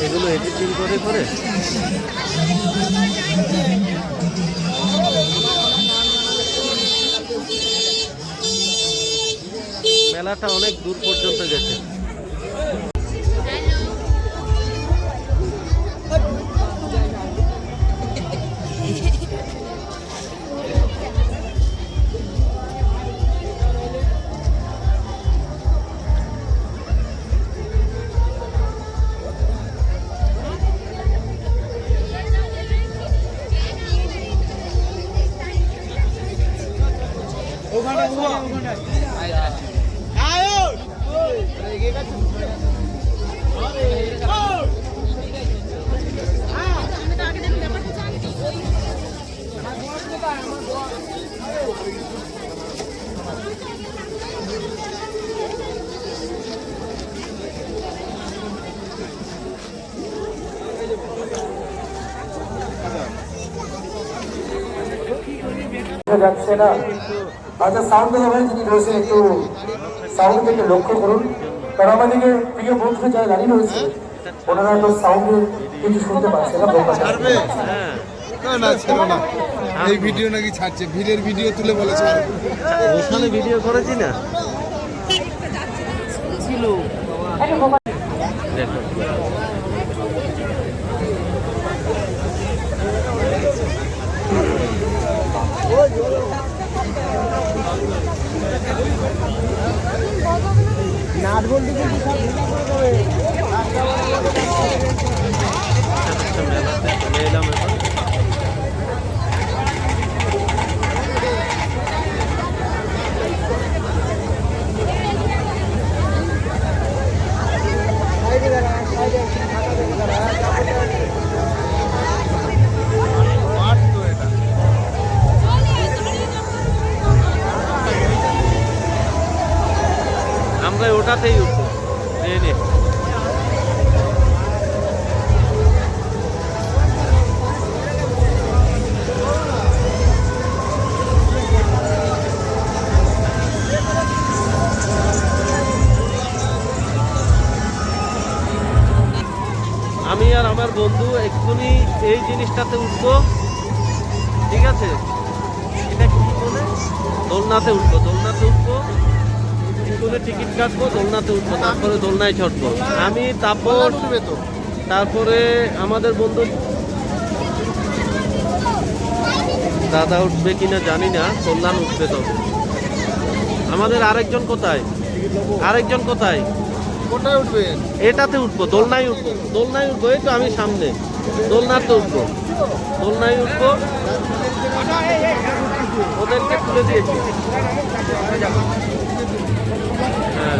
এগুলো এডিটিং করে করে মেলাটা অনেক দূর পর্যন্ত গেছে। যাচ্ছে না। আচ্ছা সাউন্ড লেভেল যিনি রয়েছে একটু সাউন্ড থেকে লক্ষ্য করুন, কারণ আমাদেরকে প্রিয় বন্ধুরা যারা দাঁড়িয়ে রয়েছে ওনারা তো সাউন্ডে কিছু শুনতে পাচ্ছে না। না ছিল না, এই ভিডিও নাকি ছাড়ছে, ভিড়ের ভিডিও তুলে বলেছে ওখানে ভিডিও করেছি না ছিল। দেখো নাট বলতে মেলাতে চলে এলাম এখন। আমরা ওটাতেই উঠবো ট্রেনে। আমি আর আমার বন্ধু এক্ষুনি এই জিনিসটাতে উঠবো, ঠিক আছে? এটা কি বলে? দোলনাতে উঠবো, দোলনাতে উঠবো, টিকিট কাটবো, দোলনাতে উঠবো, তারপরে দোলনায় চড়বো আমি। তারপরে আমাদের বন্ধু দাদা উঠবে কিনা জানি না, কল্যাণ উঠবে। তো আমাদের আরেকজন কোথায়? আরেকজন কোথায়? কোথায় উঠবে? এটাতে উঠবো, দোলনায় উঠবো, দোলনায় উঠবো। এই তো আমি সামনে দোলনাতে উঠবো, দোলনায় উঠবো। ওদেরকে তুলে দিয়েছি। হ্যাঁ।